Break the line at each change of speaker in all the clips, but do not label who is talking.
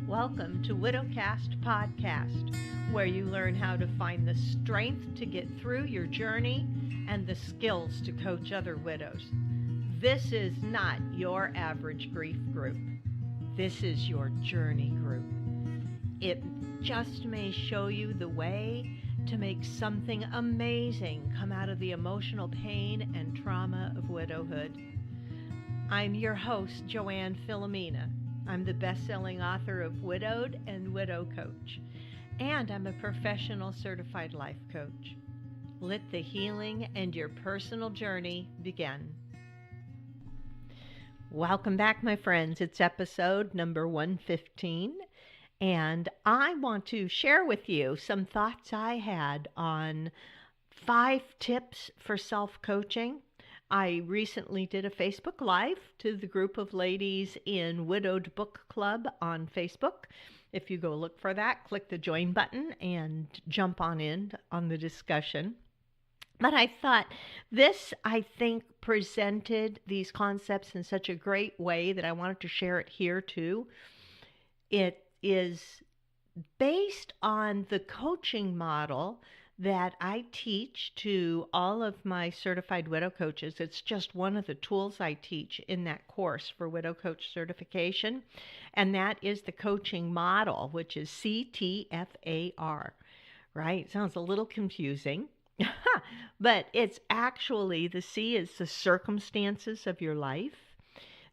Welcome to Widowcast Podcast, where you learn how to find the strength to get through your journey and the skills to coach other widows. This is not your average grief group. This is your journey group. It just may show you the way to make something amazing come out of the emotional pain and trauma of widowhood. I'm your host, Joanne Filomena. I'm the best-selling author of Widowed and Widow Coach, and I'm a professional certified life coach. Let the healing and your personal journey begin. Welcome back, my friends. It's episode number 115, and I want to share with you some thoughts I had on 5 tips for self-coaching. I recently did a Facebook Live to the group of ladies in Widowed Book Club on Facebook. If you go look for that, click the join button and jump on in on the discussion. But I thought this, presented these concepts in such a great way that I wanted to share it here too. It is based on the coaching model that I teach to all of my certified widow coaches. It's just one of the tools I teach in that course for widow coach certification, and that is the coaching model, which is CTFA, right? Sounds a little confusing, but it's actually, the C is the circumstances of your life.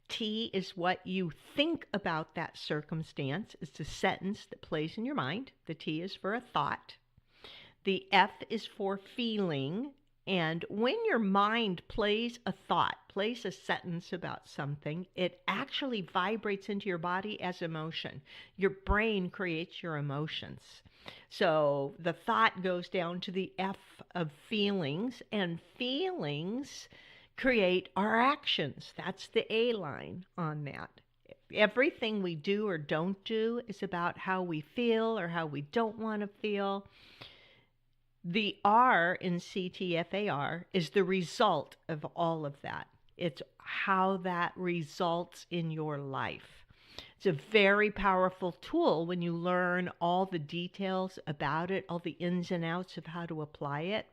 T is what you think about that circumstance. It's the sentence that plays in your mind. The T is for a thought. The F is for feeling, and when your mind plays a thought, plays a sentence about something, it actually vibrates into your body as emotion. Your brain creates your emotions. So the thought goes down to the F of feelings, and feelings create our actions. That's the A line on that. Everything we do or don't do is about how we feel or how we don't want to feel. The R in CTFAR is the result of all of that. It's how that results in your life. It's a very powerful tool when you learn all the details about it, all the ins and outs of how to apply it.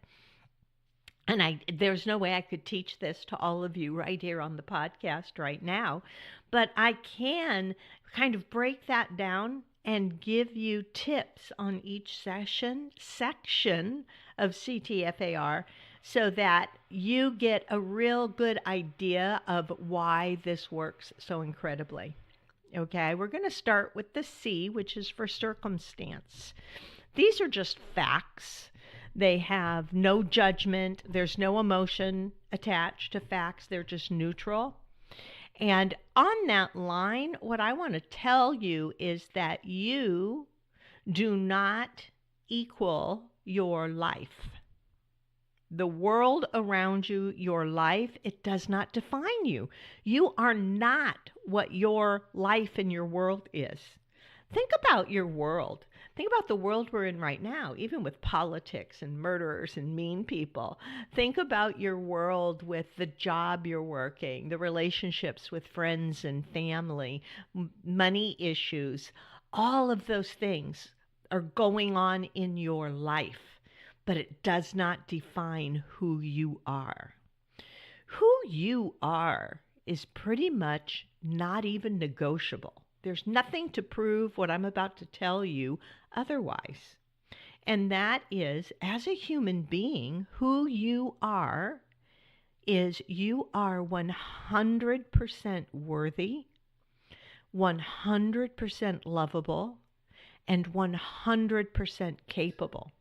And there's no way I could teach this to all of you right here on the podcast right now, but I can kind of break that down and give you tips on each section of CTFAR so that you get a real good idea of why this works so incredibly. Okay, we're going to start with the C, which is for circumstance. These are just facts. They have no judgment. There's no emotion attached to facts. They're just neutral. And on that line, what I want to tell you is that you do not equal your life. The world around you, your life, it does not define you. You are not what your life and your world is. Think about your world. Think about the world we're in right now, even with politics and murderers and mean people. Think about your world with the job you're working, the relationships with friends and family, money issues. All of those things are going on in your life, but it does not define who you are. Who you are is pretty much not even negotiable. There's nothing to prove what I'm about to tell you otherwise. And that is, as a human being, who you are is you are 100% worthy, 100% lovable, and 100% capable.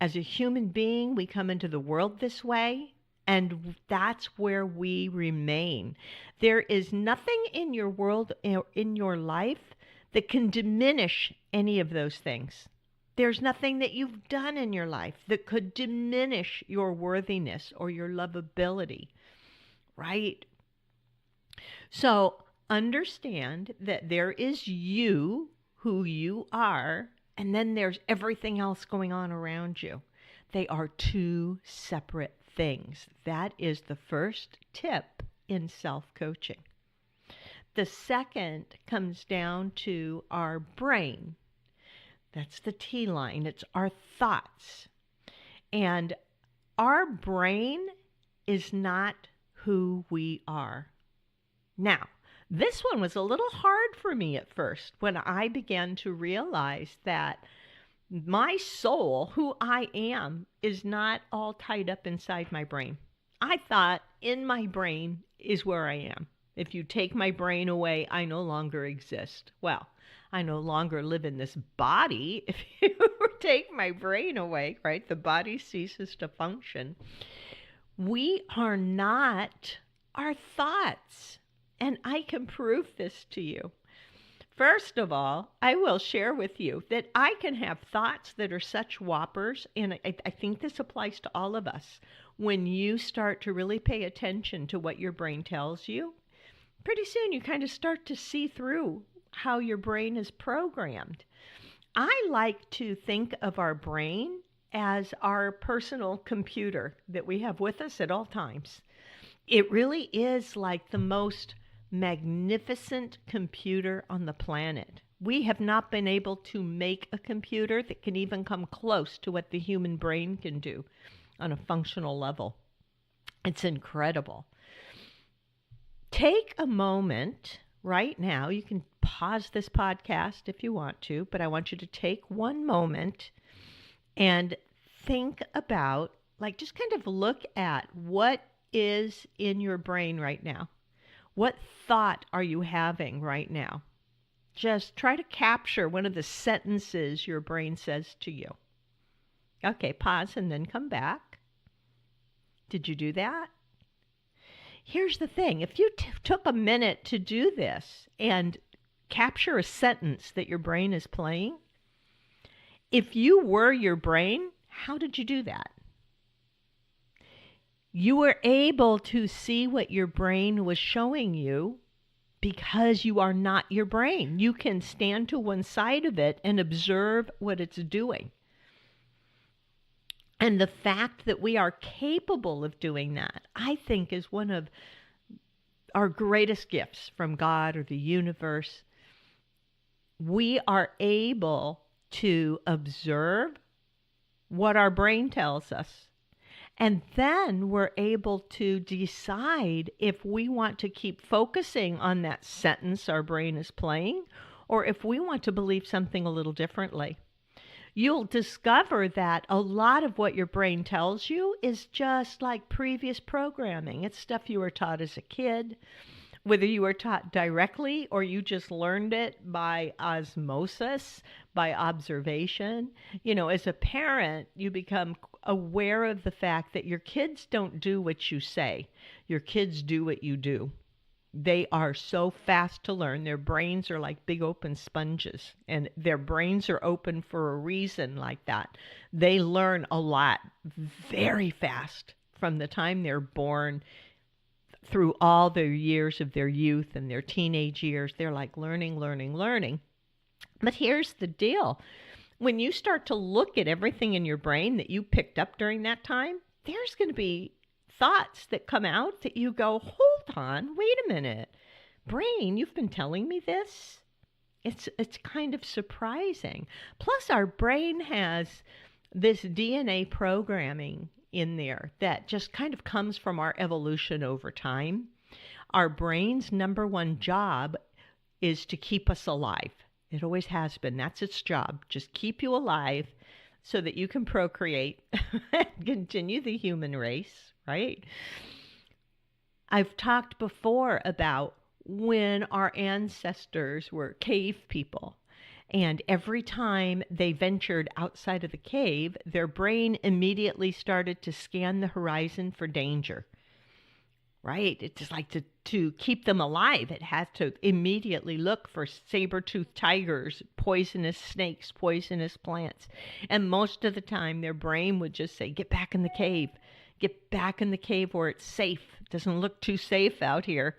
As a human being, we come into the world this way, and that's where we remain. There is nothing in your world, in your life, that can diminish any of those things. There's nothing that you've done in your life that could diminish your worthiness or your lovability, right? So understand that there is you, who you are, and then there's everything else going on around you. They are two separate things. That is the first tip in self-coaching. The second comes down to our brain. That's the T line. It's our thoughts. And our brain is not who we are. Now, this one was a little hard for me at first when I began to realize that my soul, who I am, is not all tied up inside my brain. I thought in my brain is where I am. If you take my brain away, I no longer exist. Well, I no longer live in this body. If you take my brain away, right, the body ceases to function. We are not our thoughts. And I can prove this to you. First of all, I will share with you that I can have thoughts that are such whoppers, and I think this applies to all of us. When you start to really pay attention to what your brain tells you, pretty soon you kind of start to see through how your brain is programmed. I like to think of our brain as our personal computer that we have with us at all times. It really is like the most magnificent computer on the planet. We have not been able to make a computer that can even come close to what the human brain can do on a functional level. It's incredible. Take a moment right now. You can pause this podcast if you want to, but I want you to take one moment and think about, like, just kind of look at what is in your brain right now. What thought are you having right now? Just try to capture one of the sentences your brain says to you. Okay, pause and then come back. Did you do that? Here's the thing. If you took a minute to do this and capture a sentence that your brain is playing, if you were your brain, how did you do that? You were able to see what your brain was showing you because you are not your brain. You can stand to one side of it and observe what it's doing. And the fact that we are capable of doing that, I think, is one of our greatest gifts from God or the universe. We are able to observe what our brain tells us. And then we're able to decide if we want to keep focusing on that sentence our brain is playing, or if we want to believe something a little differently. You'll discover that a lot of what your brain tells you is just like previous programming. It's stuff you were taught as a kid, whether you were taught directly or you just learned it by osmosis, by observation. You know, as a parent, you become aware of the fact that your kids don't do what you say. Your kids do what you do. They are so fast to learn. Their brains are like big open sponges, and their brains are open for a reason like that. They learn a lot very fast from the time they're born through all their years of their youth and their teenage years. They're like learning. But here's the deal. When you start to look at everything in your brain that you picked up during that time, there's going to be thoughts that come out that you go, hold on, wait a minute. Brain, you've been telling me this? It's kind of surprising. Plus, our brain has this DNA programming in there that just kind of comes from our evolution over time. Our brain's number one job is to keep us alive. It always has been. That's its job. Just keep you alive so that you can procreate and continue the human race, right? I've talked before about when our ancestors were cave people, and every time they ventured outside of the cave, their brain immediately started to scan the horizon for danger, right? It's just like to keep them alive. It has to immediately look for saber-toothed tigers, poisonous snakes, poisonous plants. And most of the time, their brain would just say, get back in the cave. Get back in the cave where it's safe. It doesn't look too safe out here.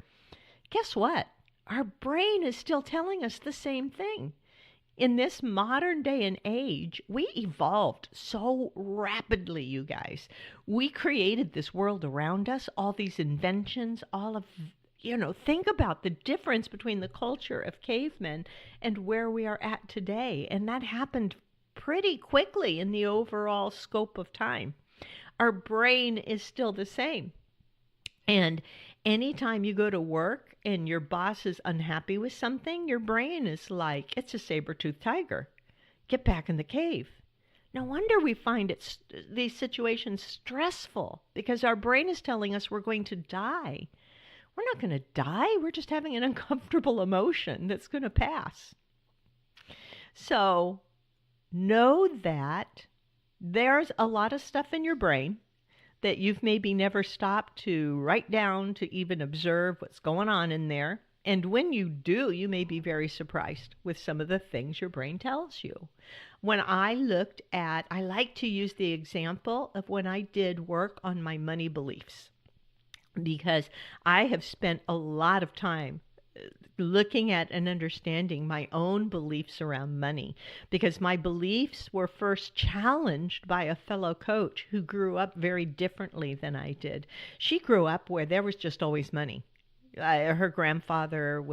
Guess what? Our brain is still telling us the same thing. In this modern day and age, we evolved so rapidly, you guys. We created this world around us, all these inventions, all of, think about the difference between the culture of cavemen and where we are at today. And that happened pretty quickly in the overall scope of time. Our brain is still the same. And anytime you go to work and your boss is unhappy with something, your brain is like, it's a saber-toothed tiger. Get back in the cave. No wonder we find these situations stressful, because our brain is telling us we're going to die. We're not going to die. We're just having an uncomfortable emotion that's going to pass. So know that there's a lot of stuff in your brain that you've maybe never stopped to write down, to even observe what's going on in there. And when you do, you may be very surprised with some of the things your brain tells you. When I like to use the example of when I did work on my money beliefs, because I have spent a lot of time looking at and understanding my own beliefs around money, because my beliefs were first challenged by a fellow coach who grew up very differently than I did. She grew up where there was just always money. Her grandfather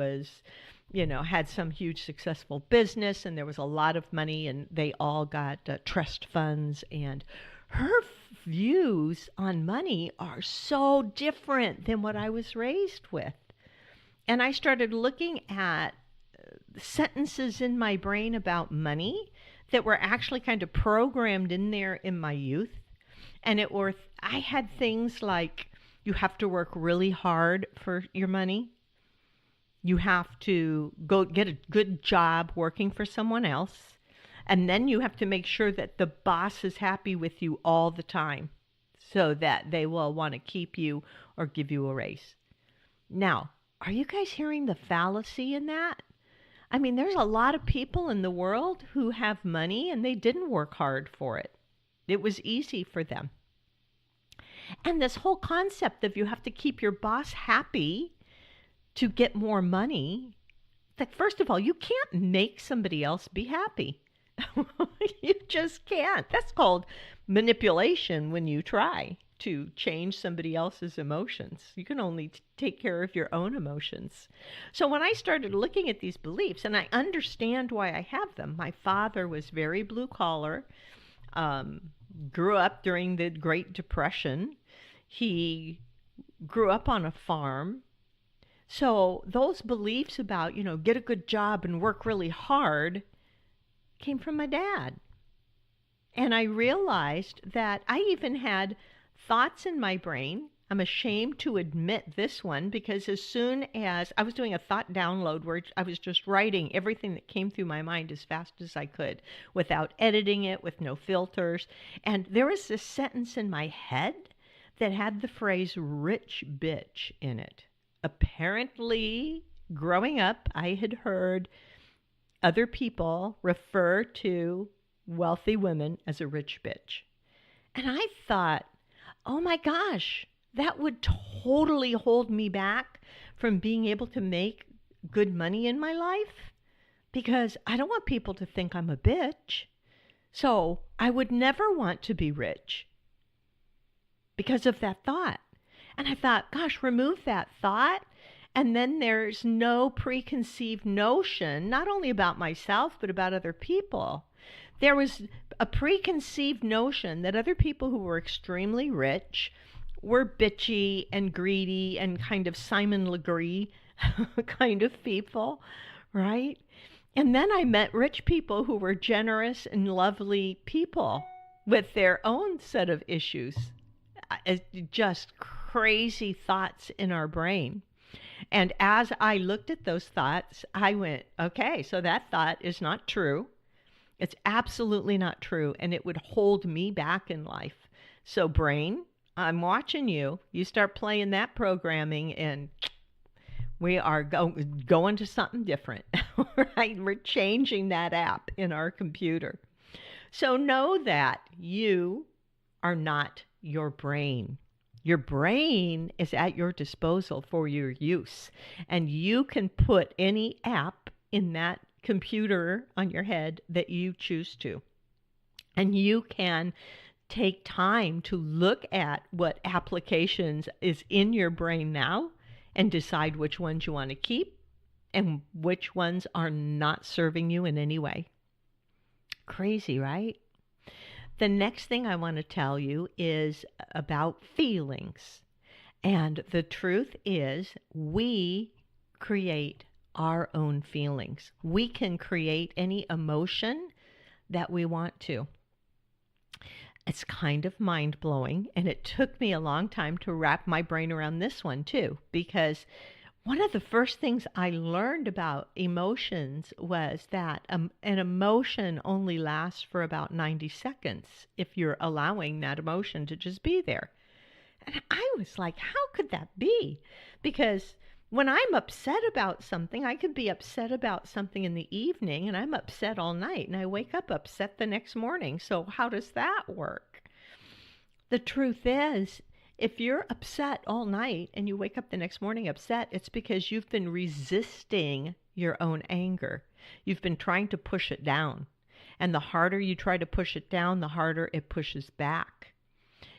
had some huge successful business, and there was a lot of money, and they all got trust funds, and her views on money are so different than what I was raised with. And I started looking at sentences in my brain about money that were actually kind of programmed in there in my youth. And I had things like, you have to work really hard for your money. You have to go get a good job working for someone else. And then you have to make sure that the boss is happy with you all the time so that they will want to keep you or give you a raise. Now, are you guys hearing the fallacy in that? I mean, there's a lot of people in the world who have money and they didn't work hard for it. It was easy for them. And this whole concept of you have to keep your boss happy to get more money, that first of all, you can't make somebody else be happy. You just can't. That's called manipulation when you try to change somebody else's emotions. You can only take care of your own emotions. So when I started looking at these beliefs, and I understand why I have them. My father was very blue collar, grew up during the Great Depression. He grew up on a farm. So those beliefs about, get a good job and work really hard came from my dad. And I realized that I even had thoughts in my brain. I'm ashamed to admit this one, because as soon as I was doing a thought download where I was just writing everything that came through my mind as fast as I could without editing it, with no filters. And there was this sentence in my head that had the phrase rich bitch in it. Apparently, growing up, I had heard other people refer to wealthy women as a rich bitch. And I thought, oh my gosh, that would totally hold me back from being able to make good money in my life, because I don't want people to think I'm a bitch. So I would never want to be rich because of that thought. And I thought, gosh, remove that thought, and then there's no preconceived notion, not only about myself, but about other people. There was a preconceived notion that other people who were extremely rich were bitchy and greedy and kind of Simon Legree kind of people, right? And then I met rich people who were generous and lovely people with their own set of issues. Just crazy thoughts in our brain. And as I looked at those thoughts, I went, okay, so that thought is not true. It's absolutely not true, and it would hold me back in life. So brain, I'm watching you. You start playing that programming, and we are going to something different, right? We're changing that app in our computer. So know that you are not your brain. Your brain is at your disposal for your use, and you can put any app in that computer on your head that you choose to. And you can take time to look at what applications is in your brain now and decide which ones you want to keep and which ones are not serving you in any way. Crazy, right? The next thing I want to tell you is about feelings. And the truth is, we create our own feelings. We can create any emotion that we want to. It's kind of mind-blowing, and it took me a long time to wrap my brain around this one too, because one of the first things I learned about emotions was that an emotion only lasts for about 90 seconds if you're allowing that emotion to just be there. And I was like, how could that be? Because when I'm upset about something, I could be upset about something in the evening and I'm upset all night and I wake up upset the next morning. So how does that work? The truth is, if you're upset all night and you wake up the next morning upset, it's because you've been resisting your own anger. You've been trying to push it down. And the harder you try to push it down, the harder it pushes back.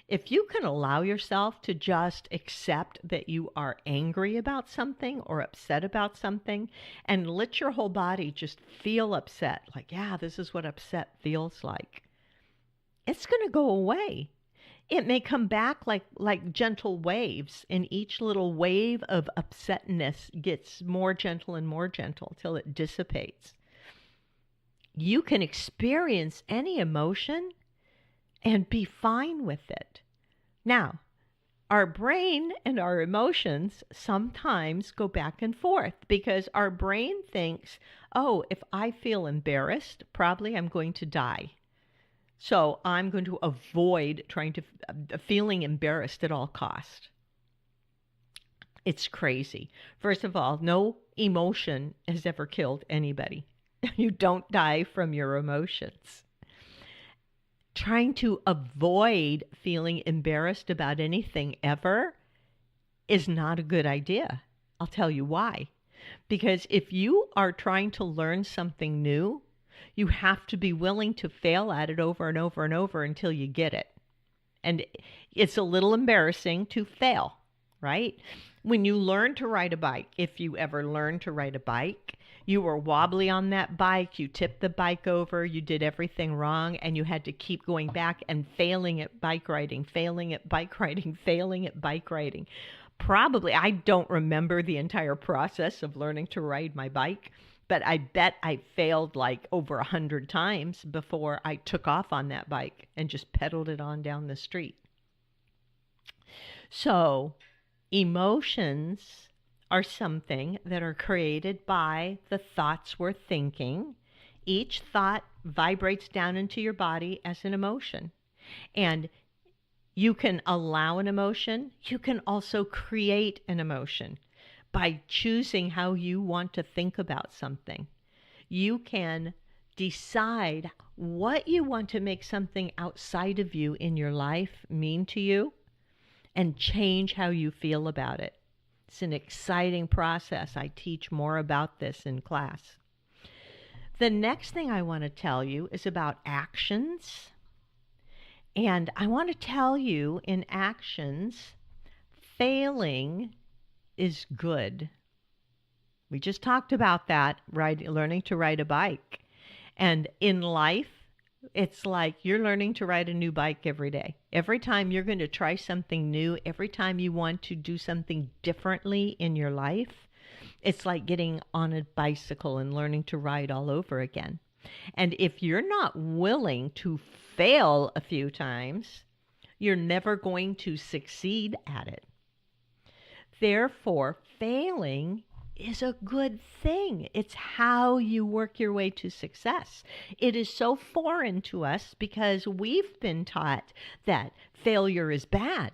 If you can allow yourself to just accept that you are angry about something or upset about something and let your whole body just feel upset, like, yeah, this is what upset feels like, it's going to go away. It may come back like gentle waves, and each little wave of upsetness gets more gentle and more gentle till it dissipates. You can experience any emotion and be fine with it. Now, our brain and our emotions sometimes go back and forth because our brain thinks, oh, if I feel embarrassed, probably I'm going to die. So I'm going to avoid feeling embarrassed at all costs. It's crazy. First of all, no emotion has ever killed anybody. You don't die from your emotions. Trying to avoid feeling embarrassed about anything ever is not a good idea. I'll tell you why. Because if you are trying to learn something new, you have to be willing to fail at it over and over and over until you get it. And it's a little embarrassing to fail, right? When you learn to ride a bike, if you ever learn to ride a bike, you were wobbly on that bike, you tipped the bike over, you did everything wrong, and you had to keep going back and failing at bike riding, failing at bike riding, failing at bike riding. Probably, I don't remember the entire process of learning to ride my bike, but I bet I failed like over 100 times before I took off on that bike and just pedaled it on down the street. So, emotions are something that are created by the thoughts we're thinking. Each thought vibrates down into your body as an emotion. And you can allow an emotion. You can also create an emotion by choosing how you want to think about something. You can decide what you want to make something outside of you in your life mean to you and change how you feel about it. It's an exciting process. I teach more about this in class. The next thing I want to tell you is about actions. And I want to tell you in actions, failing is good. We just talked about that, learning to ride a bike. And in life, it's like you're learning to ride a new bike every day. Every time you're going to try something new, every time you want to do something differently in your life, it's like getting on a bicycle and learning to ride all over again. And if you're not willing to fail a few times, you're never going to succeed at it. Therefore, failing is a good thing. It's how you work your way to success. It is so foreign to us because we've been taught that failure is bad.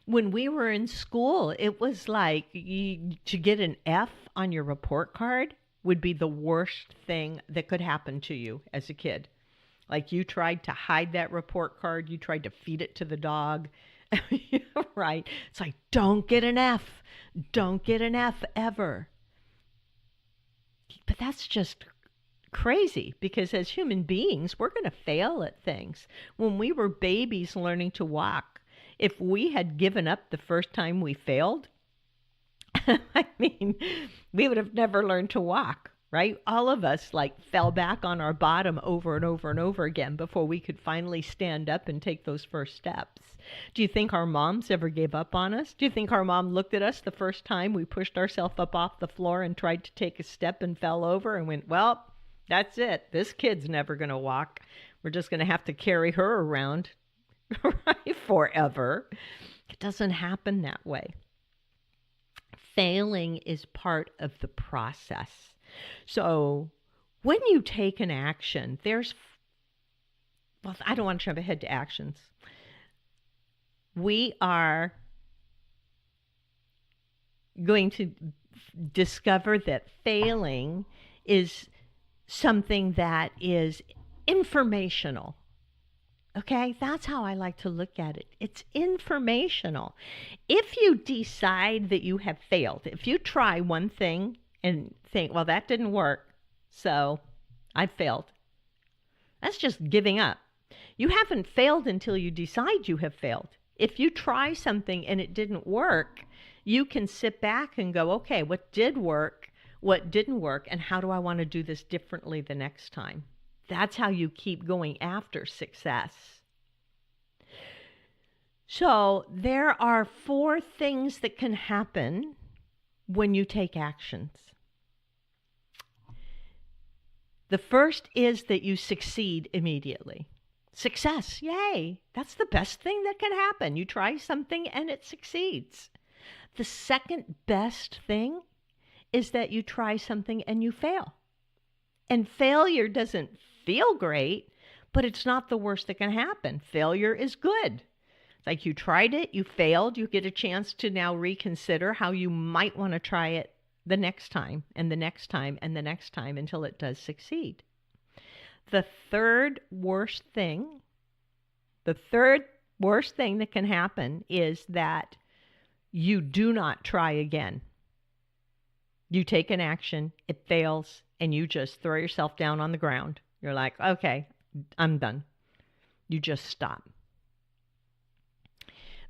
When we were in school, it was like to get an F on your report card would be the worst thing that could happen to you as a kid. Like you tried to hide that report card, you tried to feed it to the dog. Right? It's like, don't get an F. Don't get an F ever. But that's just crazy because as human beings, we're going to fail at things. When we were babies learning to walk, if we had given up the first time we failed, I mean, we would have never learned to walk, right? All of us like fell back on our bottom over and over and over again before we could finally stand up and take those first steps. Do you think our moms ever gave up on us? Do you think our mom looked at us the first time we pushed ourselves up off the floor and tried to take a step and fell over and went, well, that's it. This kid's never going to walk. We're just going to have to carry her around right, forever. It doesn't happen that way. Failing is part of the process. So when you take an action, I don't want to jump ahead to actions. We are going to discover that failing is something that is informational. Okay, that's how I like to look at it. It's informational. If you decide that you have failed, if you try one thing and think, well, that didn't work, so I failed, that's just giving up. You haven't failed until you decide you have failed. If you try something and it didn't work, you can sit back and go, okay, what did work, what didn't work, and how do I want to do this differently the next time? That's how you keep going after success. So there are 4 things that can happen when you take actions. The first is that you succeed immediately. Success, yay! That's the best thing that can happen. You try something and it succeeds. The second best thing is that you try something and you fail. And failure doesn't feel great, but it's not the worst that can happen. Failure is good. It's like you tried it, you failed, you get a chance to now reconsider how you might want to try it the next time and the next time and the next time until it does succeed. The third worst thing that can happen is that you do not try again. You take an action, it fails, and you just throw yourself down on the ground. You're like, okay, I'm done. You just stop.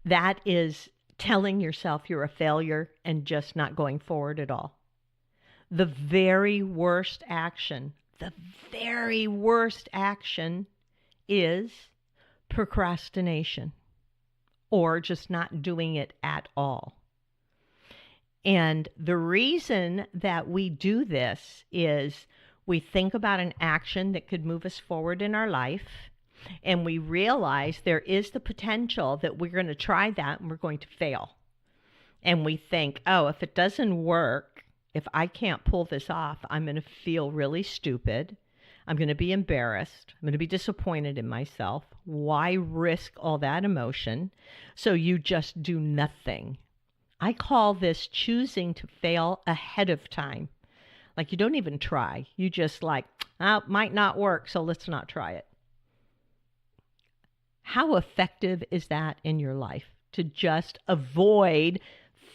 That is telling yourself you're a failure and just not going forward at all. The very worst action is procrastination or just not doing it at all. And the reason that we do this is we think about an action that could move us forward in our life, and we realize there is the potential that we're going to try that and we're going to fail. And we think, oh, if it doesn't work, if I can't pull this off, I'm going to feel really stupid. I'm going to be embarrassed. I'm going to be disappointed in myself. Why risk all that emotion? So you just do nothing. I call this choosing to fail ahead of time. Like you don't even try. You just like, oh, it might not work, so let's not try it. How effective is that in your life to just avoid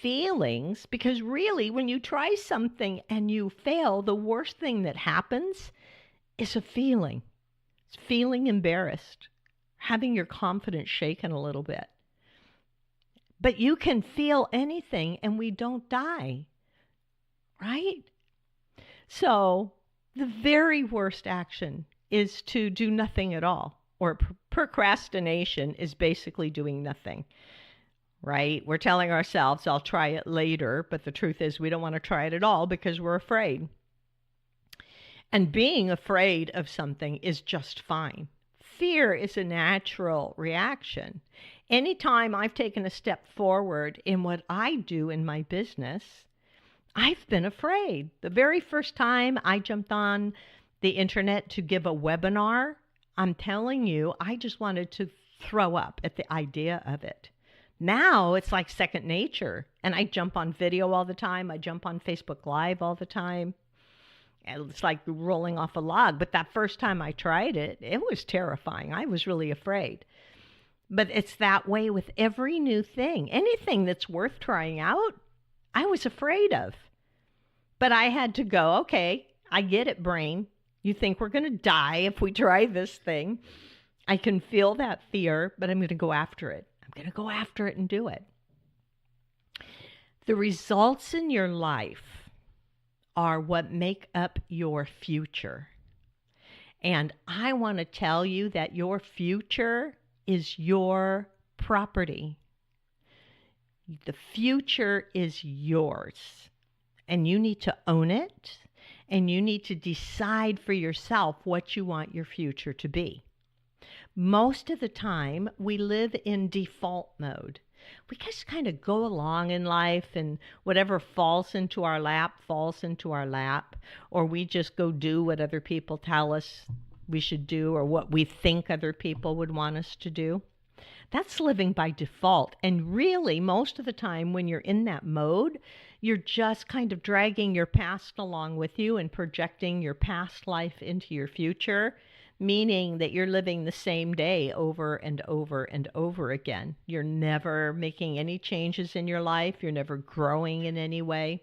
feelings? Because really, when you try something and you fail, the worst thing that happens is a feeling. It's feeling embarrassed, having your confidence shaken a little bit. But you can feel anything and we don't die, right? So the very worst action is to do nothing at all, or procrastination is basically doing nothing, right? We're telling ourselves, I'll try it later, but the truth is we don't want to try it at all because we're afraid. And being afraid of something is just fine. Fear is a natural reaction. Anytime I've taken a step forward in what I do in my business, I've been afraid. The very first time I jumped on the internet to give a webinar, I'm telling you, I just wanted to throw up at the idea of it. Now it's like second nature, and I jump on video all the time. I jump on Facebook Live all the time. It's like rolling off a log. But that first time I tried it, it was terrifying. I was really afraid. But it's that way with every new thing. Anything that's worth trying out, I was afraid of. But I had to go, okay, I get it, brain. You think we're going to die if we try this thing. I can feel that fear, but I'm going to go after it. I'm going to go after it and do it. The results in your life are what make up your future. And I want to tell you that your future is your property. The future is yours, and you need to own it, and you need to decide for yourself what you want your future to be. Most of the time, we live in default mode. We just kind of go along in life, and whatever falls into our lap, or we just go do what other people tell us we should do or what we think other people would want us to do. That's living by default. And really, most of the time when you're in that mode, you're just kind of dragging your past along with you and projecting your past life into your future, meaning that you're living the same day over and over and over again. You're never making any changes in your life. You're never growing in any way.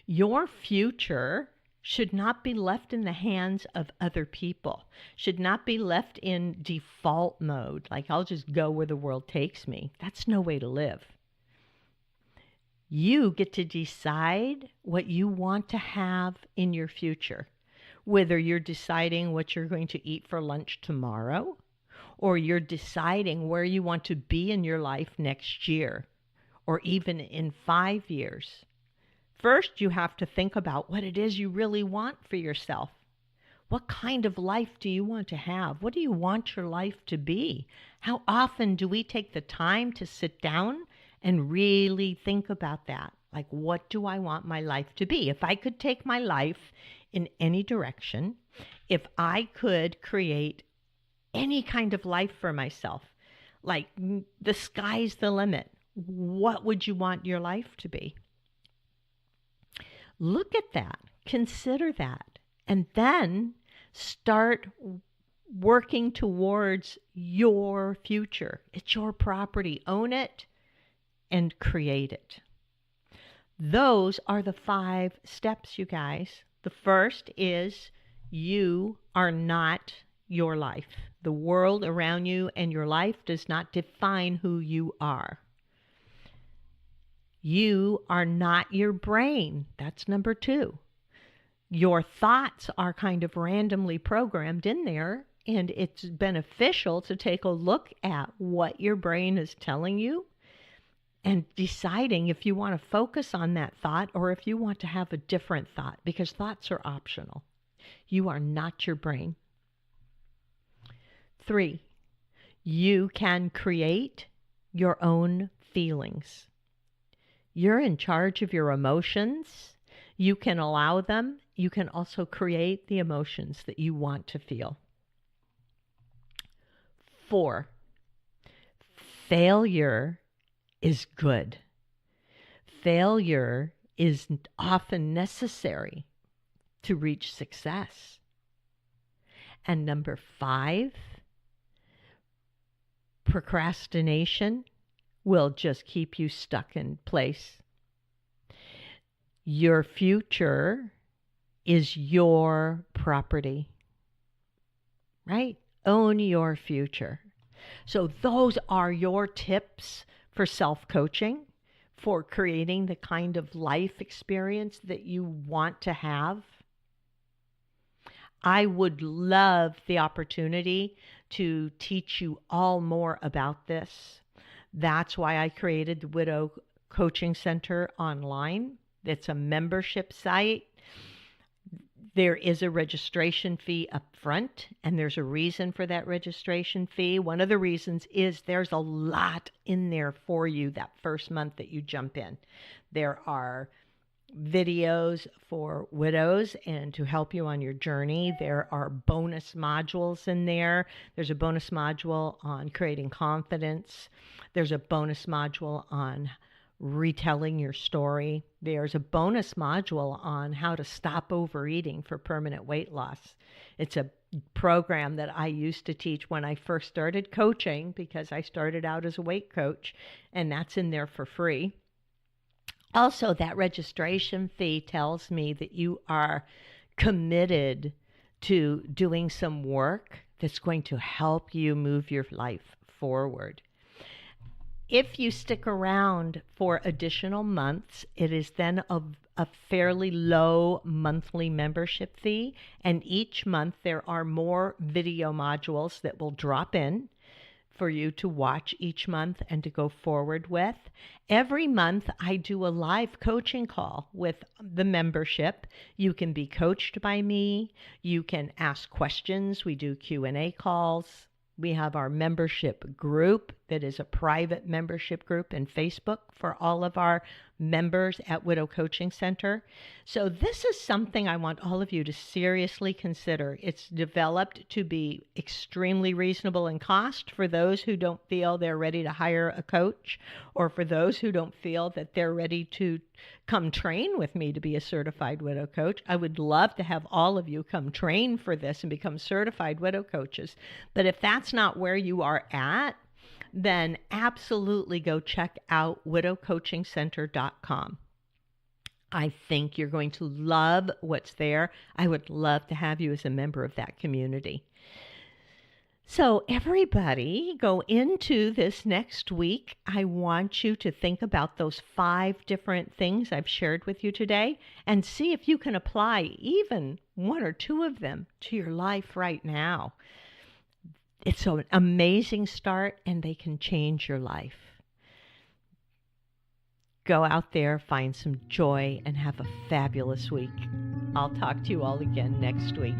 Your future should not be left in the hands of other people, should not be left in default mode, like I'll just go where the world takes me. That's no way to live. You get to decide what you want to have in your future, whether you're deciding what you're going to eat for lunch tomorrow, or you're deciding where you want to be in your life next year, or even in 5 years. First, you have to think about what it is you really want for yourself. What kind of life do you want to have? What do you want your life to be? How often do we take the time to sit down and really think about that? Like, what do I want my life to be? If I could take my life in any direction, if I could create any kind of life for myself, like the sky's the limit, what would you want your life to be? Look at that, consider that, and then start working towards your future. It's your property. Own it and create it. Those are the 5 steps, you guys. The first is you are not your life. The world around you and your life does not define who you are. You are not your brain. That's number 2. Your thoughts are kind of randomly programmed in there, and it's beneficial to take a look at what your brain is telling you and deciding if you want to focus on that thought or if you want to have a different thought, because thoughts are optional. You are not your brain. 3, you can create your own feelings. You're in charge of your emotions. You can allow them. You can also create the emotions that you want to feel. 4, failure is good. Failure is often necessary to reach success. And number 5, procrastination will just keep you stuck in place. Your future is your property, right? Own your future. So those are your tips for self-coaching, for creating the kind of life experience that you want to have. I would love the opportunity to teach you all more about this. That's why I created the Widow Coaching Center online. It's a membership site. There is a registration fee up front, and there's a reason for that registration fee. One of the reasons is there's a lot in there for you that first month that you jump in. There are videos for widows and to help you on your journey. There are bonus modules in there. There's a bonus module on creating confidence. There's a bonus module on retelling your story. There's a bonus module on how to stop overeating for permanent weight loss. It's a program that I used to teach when I first started coaching, because I started out as a weight coach, and that's in there for free. Also, that registration fee tells me that you are committed to doing some work that's going to help you move your life forward. If you stick around for additional months, it is then a fairly low monthly membership fee. And each month there are more video modules that will drop in for you to watch each month and to go forward with. Every month I do a live coaching call with the membership. You can be coached by me. You can ask questions. We do Q&A calls. We have our membership group that is a private membership group in Facebook for all of our members at Widow Coaching Center. So this is something I want all of you to seriously consider. It's developed to be extremely reasonable in cost for those who don't feel they're ready to hire a coach, or for those who don't feel that they're ready to come train with me to be a certified widow coach. I would love to have all of you come train for this and become certified widow coaches. But if that's not where you are at, then absolutely go check out widowcoachingcenter.com. I think you're going to love what's there. I would love to have you as a member of that community. So everybody, go into this next week. I want you to think about those 5 different things I've shared with you today and see if you can apply even 1 or 2 of them to your life right now. It's an amazing start, and they can change your life. Go out there, find some joy, and have a fabulous week. I'll talk to you all again next week.